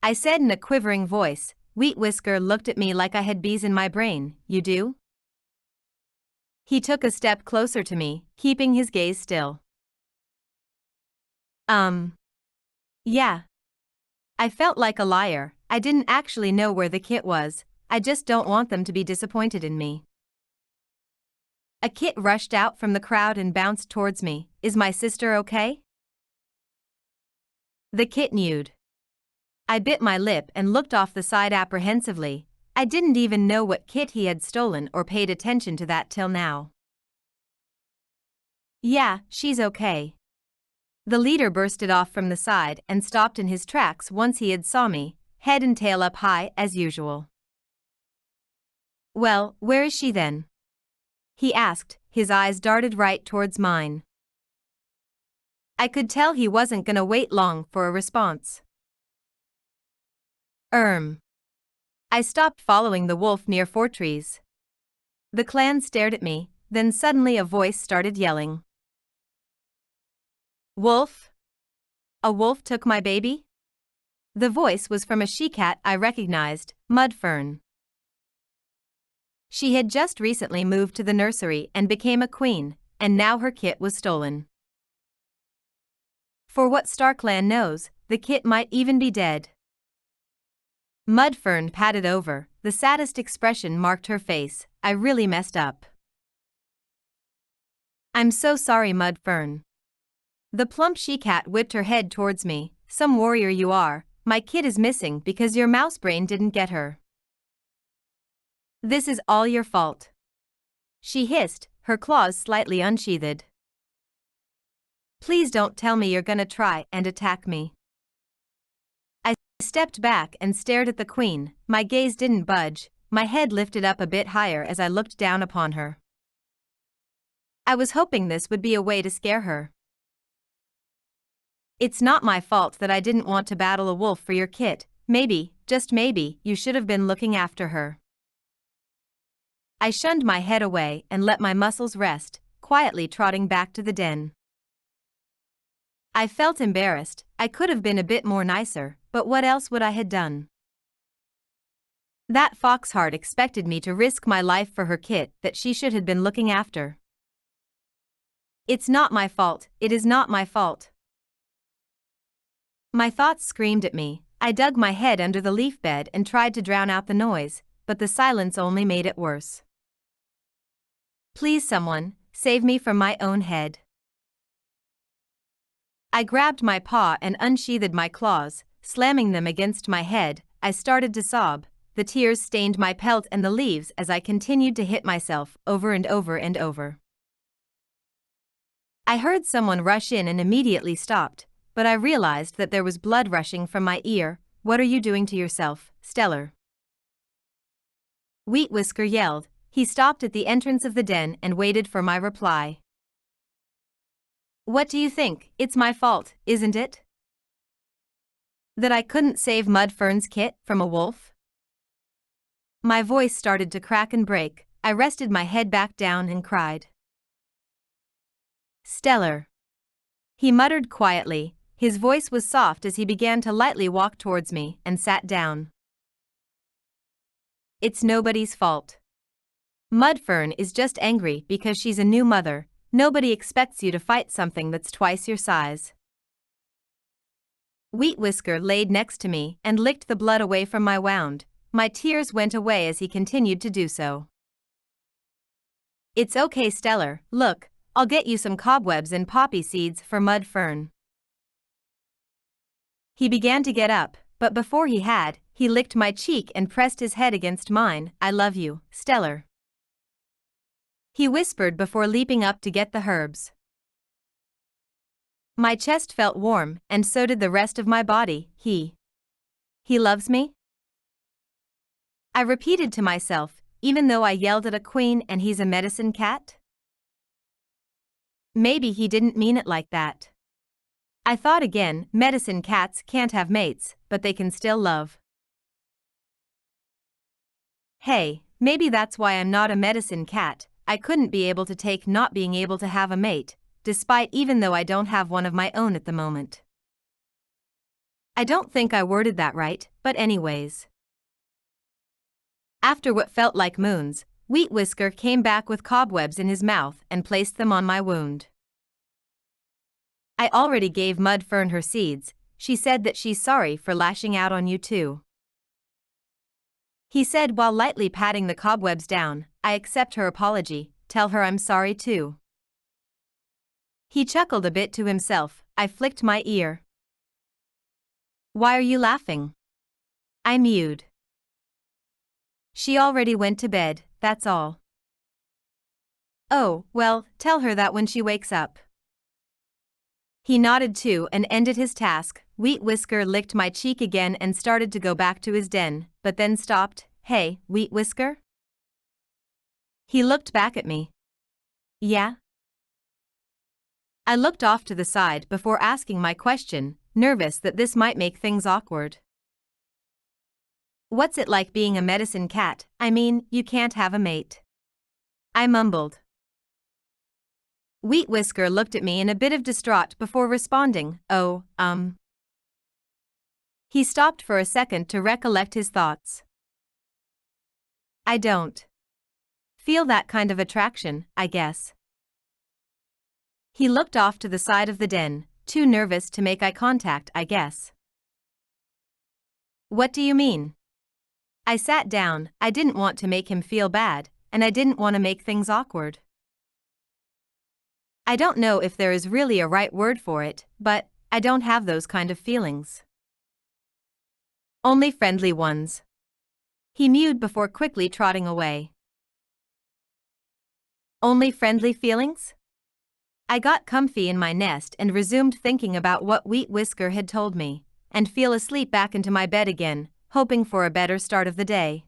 I said in a quivering voice. Whisker looked at me like I had bees in my brain. You do? He took a step closer to me, keeping his gaze still. Yeah. I felt like a liar. I didn't actually know where the kit was. I just don't want them to be disappointed in me. A kit rushed out from the crowd and bounced towards me. Is my sister okay? The kit mewed. I bit my lip and looked off the side apprehensively. I didn't even know what kit he had stolen or paid attention to that till now. Yeah, she's okay. The leader bursted off from the side and stopped in his tracks once he had saw me, head and tail up high as usual. Well, where is she then? He asked, his eyes darted right towards mine. I could tell he wasn't gonna wait long for a response. I stopped following the wolf near 4 trees. The clan stared at me, then suddenly a voice started yelling. Wolf? A wolf took my baby? The voice was from a she-cat I recognized, Mudfern. She had just recently moved to the nursery and became a queen, and now her kit was stolen. For what StarClan knows, the kit might even be dead. Mudfern patted over, the saddest expression marked her face. I really messed up. I'm so sorry, Mudfern. The plump she-cat whipped her head towards me. Some warrior you are. My kit is missing because your mouse brain didn't get her. This is all your fault. She hissed, her claws slightly unsheathed. Please don't tell me you're gonna try and attack me. I stepped back and stared at the queen. My gaze didn't budge, my head lifted up a bit higher as I looked down upon her. I was hoping this would be a way to scare her. It's not my fault that I didn't want to battle a wolf for your kit. Maybe, just maybe, you should have been looking after her. I shunned my head away and let my muscles rest, quietly trotting back to the den. I felt embarrassed. I could have been a bit more nicer, but what else would I have done? That foxheart expected me to risk my life for her kit that she should have been looking after. It's not my fault, it is not my fault. My thoughts screamed at me. I dug my head under the leaf bed and tried to drown out the noise, but the silence only made it worse. Please someone, save me from my own head. I grabbed my paw and unsheathed my claws, slamming them against my head. I started to sob. The tears stained my pelt and the leaves as I continued to hit myself over and over and over. I heard someone rush in and immediately stopped, but I realized that there was blood rushing from my ear. What are you doing to yourself, Stellar? Whisker yelled. He stopped at the entrance of the den and waited for my reply. What do you think? It's my fault, isn't it? That I couldn't save Mudfern's kit from a wolf? My voice started to crack and break. I rested my head back down and cried. Stellar. He muttered quietly. His voice was soft as he began to lightly walk towards me and sat down. It's nobody's fault. Mudfern is just angry because she's a new mother. Nobody expects you to fight something that's twice your size. Whisker laid next to me and licked the blood away from my wound. My tears went away as he continued to do so. It's okay, Stellar. Look, I'll get you some cobwebs and poppy seeds for Mudfern. He began to get up, but before he licked my cheek and pressed his head against mine. I love you, Stellar. He whispered before leaping up to get the herbs. My chest felt warm, and so did the rest of my body. He loves me? I repeated to myself, even though I yelled at a queen and he's a medicine cat? Maybe he didn't mean it like that. I thought again, medicine cats can't have mates, but they can still love. Hey, maybe that's why I'm not a medicine cat. I couldn't be able to take not being able to have a mate, despite even though I don't have one of my own at the moment. I don't think I worded that right, but anyways. After what felt like moons, Wheat Whisker came back with cobwebs in his mouth and placed them on my wound. I already gave Mud Fern her seeds. She said that she's sorry for lashing out on you too. He said while lightly patting the cobwebs down, I accept her apology, tell her I'm sorry too. He chuckled a bit to himself. I flicked my ear. Why are you laughing? I mewed. She already went to bed, that's all. Oh, well, tell her that when she wakes up. He nodded too and ended his task. Wheat Whisker licked my cheek again and started to go back to his den, but then stopped. Hey, Wheat Whisker? He looked back at me. Yeah? I looked off to the side before asking my question, nervous that this might make things awkward. What's it like being a medicine cat? I mean, you can't have a mate. I mumbled. Wheat Whisker looked at me in a bit of distraught before responding, oh. He stopped for a second to recollect his thoughts. I don't feel that kind of attraction, I guess. He looked off to the side of the den, too nervous to make eye contact, I guess. What do you mean? I sat down. I didn't want to make him feel bad, and I didn't want to make things awkward. I don't know if there is really a right word for it, but I don't have those kind of feelings. Only friendly ones. He mewed before quickly trotting away. Only friendly feelings? I got comfy in my nest and resumed thinking about what Wheat Whisker had told me, and fell asleep back into my bed again, hoping for a better start of the day.